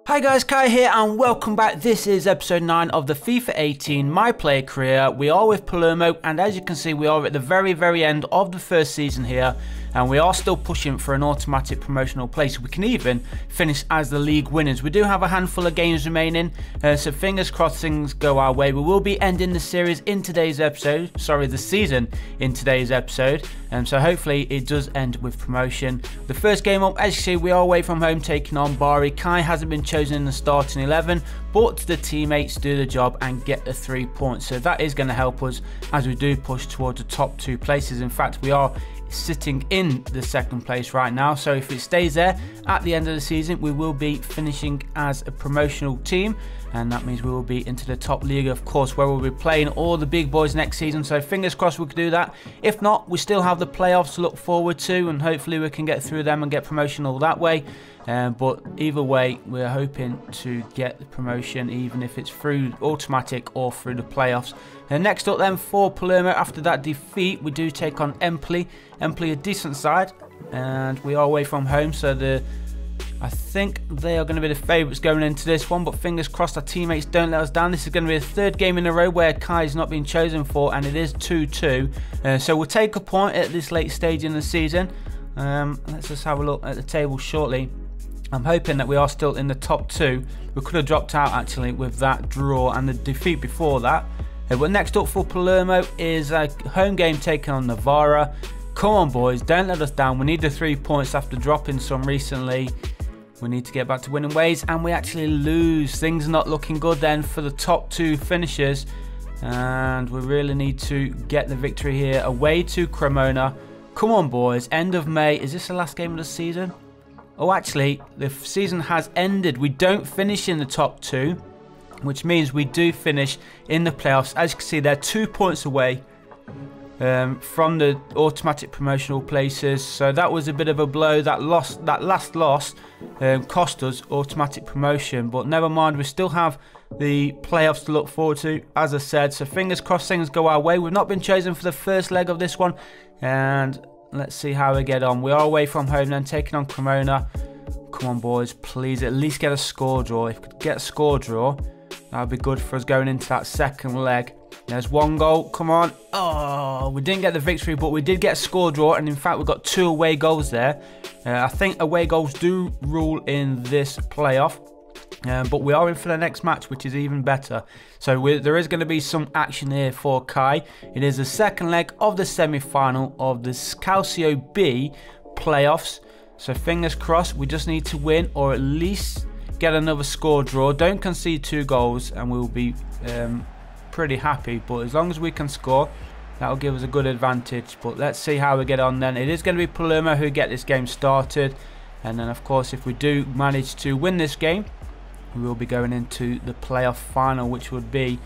Hi guys, Kai here and welcome back. This is episode 9 of the FIFA 18 My Player Career. We are with Palermo and as you can see we are at the very end of the first season here and we are still pushing for an automatic promotional place. We can even finish as the league winners. We do have a handful of games remaining, so fingers crossed things go our way. We will be ending the series in today's episode, the season in today's episode, so hopefully it does end with promotion. The first game up, as you see, we are away from home taking on Bari. Kai hasn't been chosen in the starting 11, but the teammates do the job and get the 3 points, so that is going to help us as we do push towards the top 2 places. In fact, we are sitting in the second place right now, so if it stays there at the end of the season we will be finishing as a promotional team, and that means we will be into the top league, of course, where we'll be playing all the big boys next season. So fingers crossed we can do that. If not, we still have the playoffs to look forward to, and hopefully we can get through them and get promotional that way. But either way, we're hoping to get the promotion, even if it's through automatic or through the playoffs. And next up then for Palermo, after that defeat, we do take on Empoli. Empoli, a decent side, and we are away from home, so I think they are going to be the favourites going into this one, but fingers crossed our teammates don't let us down. This is going to be the third game in a row where Kai has not been chosen for, and it is 2-2. So we'll take a point at this late stage in the season. Let's just have a look at the table shortly. I'm hoping that we are still in the top 2. We could have dropped out actually with that draw and the defeat before that. But next up for Palermo is a home game taking on Novara. Come on boys, don't let us down. We need the 3 points after dropping some recently. We need to get back to winning ways, and we actually lose. Things are not looking good then for the top 2 finishers, and we really need to get the victory here away to Cremona. Come on boys, end of May. Is this the last game of the season? Oh, actually, the season has ended. We don't finish in the top 2, which means we do finish in the playoffs. As you can see, they're 2 points away from the automatic promotional places. So that was a bit of a blow. That last loss cost us automatic promotion. But never mind, we still have the playoffs to look forward to, as I said. So fingers crossed things go our way. We've not been chosen for the first leg of this one, and let's see how we get on. We are away from home then, taking on Cremona. Come on boys, please at least get a score draw. If we could get a score draw, that would be good for us going into that second leg. There's one goal, come on. Oh, we didn't get the victory, but we did get a score draw, and in fact we got 2 away goals there. I think away goals do rule in this playoff. But we are in for the next match, which is even better. So there is going to be some action here for Kai. It is the second leg of the semi-final of the Calcio B playoffs. So fingers crossed, we just need to win or at least get another score draw. Don't concede 2 goals and we'll be pretty happy. But as long as we can score, that will give us a good advantage. But let's see how we get on then. It is going to be Palermo who get this game started. And then of course, if we do manage to win this game, we will be going into the playoff final, which would be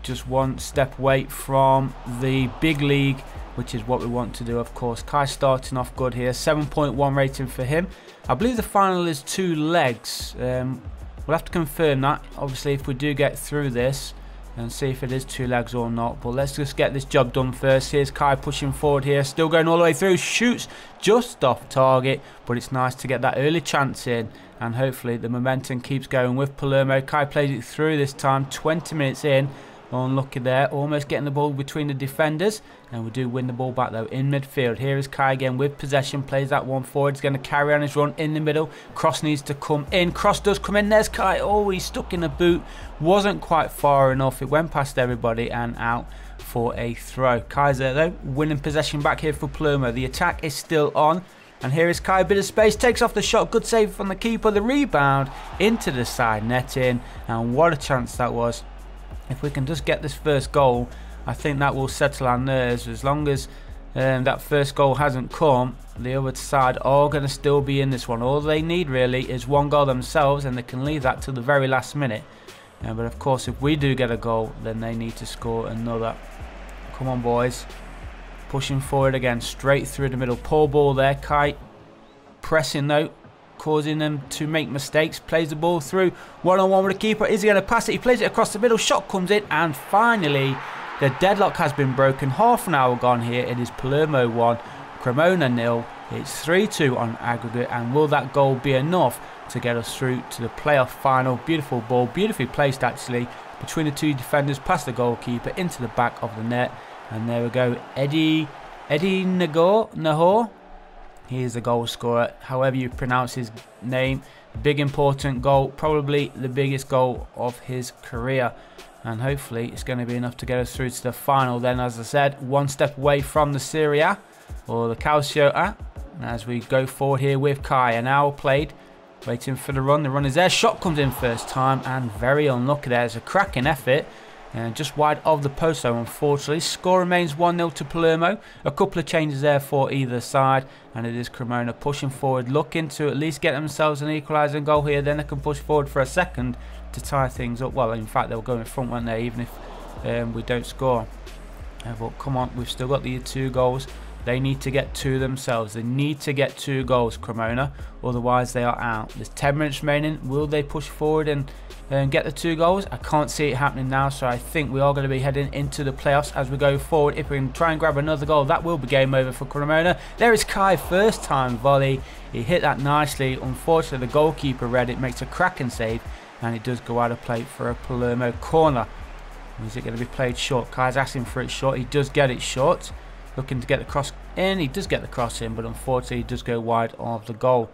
just one step away from the big league, which is what we want to do, of course. Kai starting off good here, 7.1 rating for him. I believe the final is 2 legs. We'll have to confirm that, obviously, if we do get through this, and see if it is 2 legs or not. But let's just get this job done first. Here's Kai pushing forward here, still going all the way through, shoots just off target, but it's nice to get that early chance in, and hopefully the momentum keeps going with Palermo. Kai plays it through this time, 20 minutes in. Unlucky there, almost getting the ball between the defenders, and we do win the ball back though in midfield. Here is Kai again with possession, plays that one forward. He's going to carry on his run in the middle. Cross needs to come in, cross does come in. There's Kai. Oh, he's stuck in a boot, wasn't quite far enough. It went past everybody and out for a throw. Kai's there though, winning possession back here for Palermo. The attack is still on, and here is Kai, a bit of space, takes off the shot, good save from the keeper. The rebound into the side netting, and what a chance that was. If we can just get this first goal, I think that will settle our nerves. As long as that first goal hasn't come, the other side are going to still be in this one. All they need really is 1 goal themselves, and they can leave that till the very last minute. But of course, if we do get a goal, then they need to score another. Come on boys, pushing forward again, straight through the middle. Poor ball there, Kai pressing though, causing them to make mistakes. Plays the ball through, one-on-one with the keeper. Is he going to pass it? He plays it across the middle, shot comes in, and finally the deadlock has been broken. Half an hour gone here. It is Palermo 1, Cremona 0. It's 3-2 on aggregate, and will that goal be enough to get us through to the playoff final? Beautiful ball, beautifully placed actually, between the two defenders, past the goalkeeper, into the back of the net. And there we go, Eddie Nahor. He is the goal scorer, however you pronounce his name. Big important goal, probably the biggest goal of his career. And hopefully it's going to be enough to get us through to the final then. As I said, one step away from the Serie A, or the Calcio A. As we go forward here with Kai, an hour played, waiting for the run. The run is there, shot comes in first time, and very unlucky there. It's a cracking effort. Just wide of the post though, unfortunately. Score remains 1-0 to Palermo. A couple of changes there for either side, and it is Cremona pushing forward, looking to at least get themselves an equalising goal here. Then they can push forward for a second to tie things up. Well, in fact, they'll go in front, won't they, even if we don't score. But come on, we've still got the 2 goals. They need to get 2 themselves. They need to get 2 goals, Cremona, otherwise they are out. There's 10 minutes remaining. Will they push forward and get the 2 goals? I can't see it happening now, so I think we are going to be heading into the playoffs as we go forward. If we can try and grab another goal, that will be game over for Cremona. There is Kai, first time volley. He hit that nicely. Unfortunately, the goalkeeper read it, makes a cracking save, and it does go out of play for a Palermo corner. Is it going to be played short? Kai's asking for it short. He does get it short. Looking to get the cross in. He does get the cross in, but unfortunately he does go wide of the goal.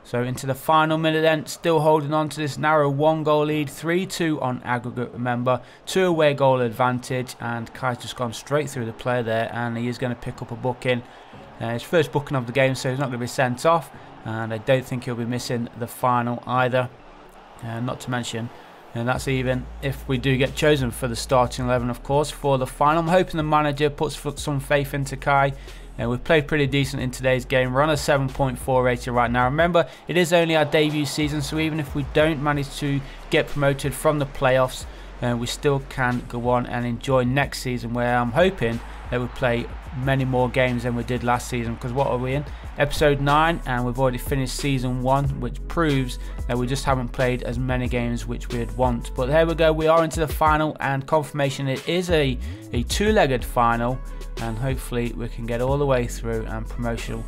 So into the final minute then, still holding on to this narrow 1-goal lead. 3-2 on aggregate, remember. 2 away goal advantage, and Kai's just gone straight through the player there, and he is going to pick up a booking. His first booking of the game, so he's not going to be sent off, and I don't think he'll be missing the final either. Not to mention, and that's even if we do get chosen for the starting 11, of course, for the final. I'm hoping the manager puts some faith into Kai. We've played pretty decent in today's game. We're on a 7.4 rating right now. Remember, it is only our debut season, so even if we don't manage to get promoted from the playoffs, we still can go on and enjoy next season, where I'm hoping that we play many more games than we did last season. Because what are we in? Episode 9, and we've already finished season 1, which proves that we just haven't played as many games which we'd want. But there we go, we are into the final, and confirmation it is a 2-legged final, and hopefully we can get all the way through and promotion,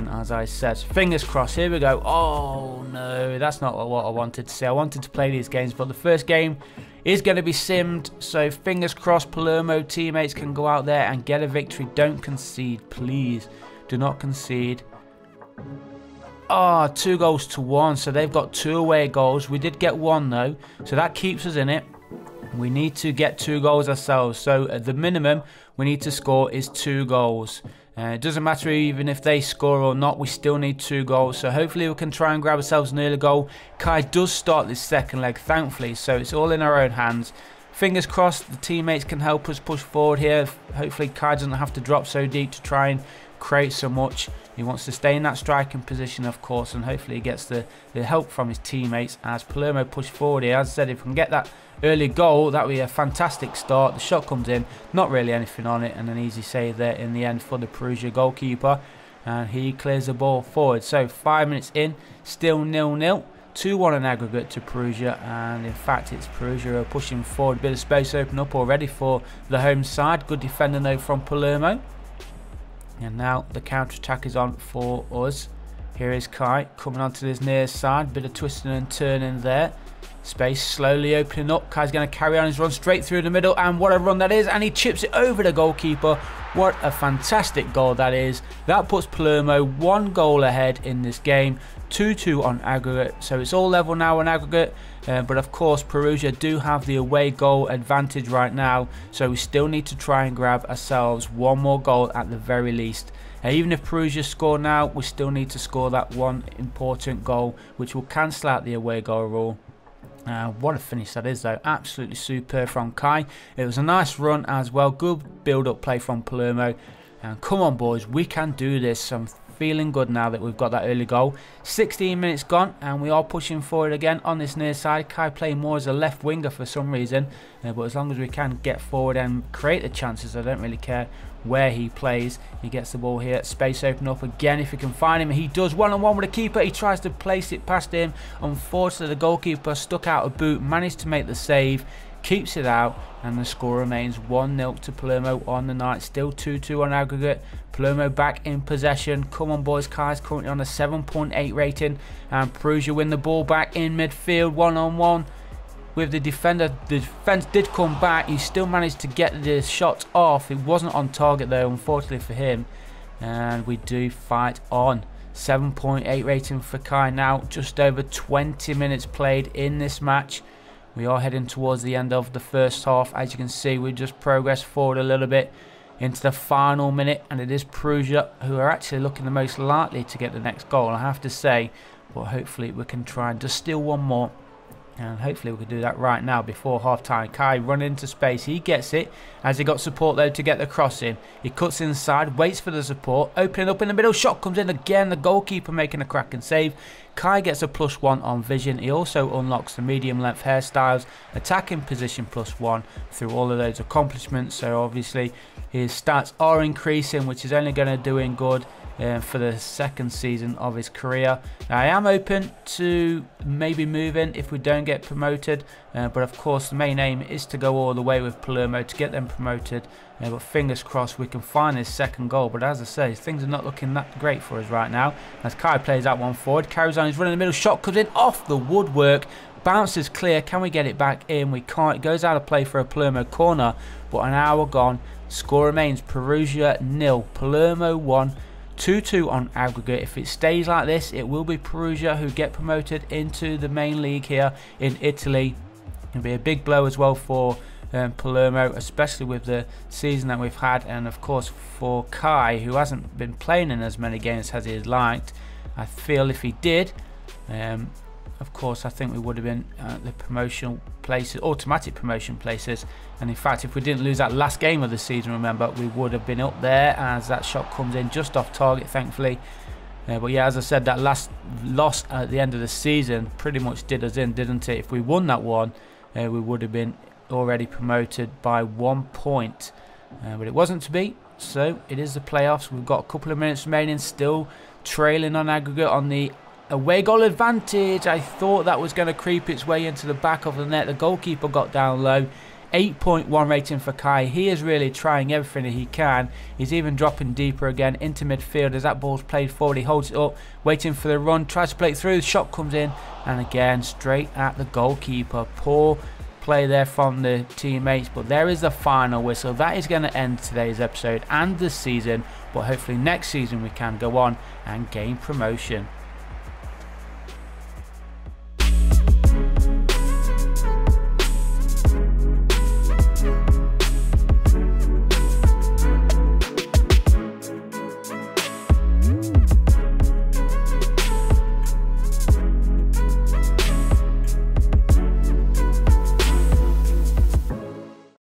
as I said. Fingers crossed. Here we go. Oh no, that's not what I wanted to say. I wanted to play these games, but the first game is going to be simmed, so fingers crossed Palermo teammates can go out there and get a victory. Don't concede, please. Do not concede. 2-1, so they've got 2 away goals. We did get 1 though, so that keeps us in it. We need to get 2 goals ourselves, so at the minimum we need to score is 2 goals. It doesn't matter even if they score or not, we still need 2 goals. So hopefully we can try and grab ourselves an early goal. Kai does start this second leg, thankfully, so it's all in our own hands. Fingers crossed the teammates can help us push forward here. Hopefully Kai doesn't have to drop so deep to try and create so much. He wants to stay in that striking position, of course, and hopefully he gets the help from his teammates as Palermo push forward here. As I said, if we can get that early goal, that would be a fantastic start. The shot comes in, not really anything on it, and an easy save there in the end for the Perugia goalkeeper, and he clears the ball forward. So 5 minutes in, still 0-0. 2-1 in aggregate to Perugia, and in fact it's Perugia who are pushing forward. A bit of space open up already for the home side. Good defending though from Palermo. And now the counter-attack is on for us. Here is Kai coming onto this near side. Bit of twisting and turning there. Space slowly opening up. Kai's going to carry on his run straight through the middle. And what a run that is. And he chips it over the goalkeeper. What a fantastic goal that is. That puts Palermo 1 goal ahead in this game. 2-2 on aggregate. So it's all level now on aggregate. But of course Perugia do have the away goal advantage right now. So we still need to try and grab ourselves 1 more goal at the very least. Even if Perugia score now, we still need to score that 1 important goal, which will cancel out the away goal rule. What a finish that is though, absolutely superb from Kai. It was a nice run as well, good build up play from Palermo, and come on boys, we can do this. I'm feeling good now that we've got that early goal. 16 minutes gone and we are pushing forward again on this near side. Kai playing more as a left winger for some reason, but as long as we can get forward and create the chances, I don't really care where he plays. He gets the ball here, space open up again if he can find him. He does, one-on-one with the keeper. He tries to place it past him. Unfortunately the goalkeeper stuck out a boot, managed to make the save. keeps it out, and the score remains 1-0 to Palermo on the night. Still 2-2 on aggregate. Palermo back in possession. Come on, boys. Kai's currently on a 7.8 rating, and Perugia win the ball back in midfield, one-on-one with the defender. The defence did come back. He still managed to get the shot off. It wasn't on target though, unfortunately for him, and we do fight on. 7.8 rating for Kai now. Just over 20 minutes played in this match. We are heading towards the end of the first half. As you can see, we just progressed forward a little bit into the final minute, and it is Perugia who are actually looking the most likely to get the next goal, I have to say. But hopefully we can try and just steal one more, and hopefully we can do that right now before half time. Kai running into space, he gets it, as he got support though to get the cross in. He cuts inside, waits for the support, opening up in the middle, shot comes in again, the goalkeeper making a cracking save. Kai gets a +1 on vision. He also unlocks the medium length hairstyles, attacking position +1 through all of those accomplishments. So obviously his stats are increasing, which is only going to do him good for the second season of his career. Now, I am open to maybe moving if we don't get promoted, but of course the main aim is to go all the way with Palermo to get them promoted. But fingers crossed we can find his second goal. But as I say, things are not looking that great for us right now, as Kai plays that one forward, carries on, he's running in the middle, shot comes in off the woodwork, bounces clear. Can we get it back in? We can't. It goes out of play for a Palermo corner, but an hour gone. Score remains Perugia 0, Palermo 1. 2-2 on aggregate. If it stays like this, it will be Perugia who get promoted into the main league here in Italy. It'll be a big blow as well for Palermo, especially with the season that we've had, and of course for Kai, who hasn't been playing in as many games as he'd liked. I feel if he did, of course I think we would have been the promotion places, automatic promotion places, and in fact if we didn't lose that last game of the season, remember, we would have been up there, as that shot comes in just off target, thankfully. But yeah, as I said, that last loss at the end of the season pretty much did us in, didn't it? If we won that one, we would have been already promoted by 1 point, but it wasn't to be. So it is the playoffs. We've got a couple of minutes remaining, still trailing on aggregate on the away goal advantage. I thought that was going to creep its way into the back of the net. The goalkeeper got down low. 8.1 rating for Kai. He is really trying everything that he can. He's even dropping deeper again into midfield as that ball's played forward. He holds it up, waiting for the run, tries to play it through. The shot comes in, and again straight at the goalkeeper. Poor play there from the teammates, but there is the final whistle. That is going to end today's episode and the season, but hopefully next season we can go on and gain promotion.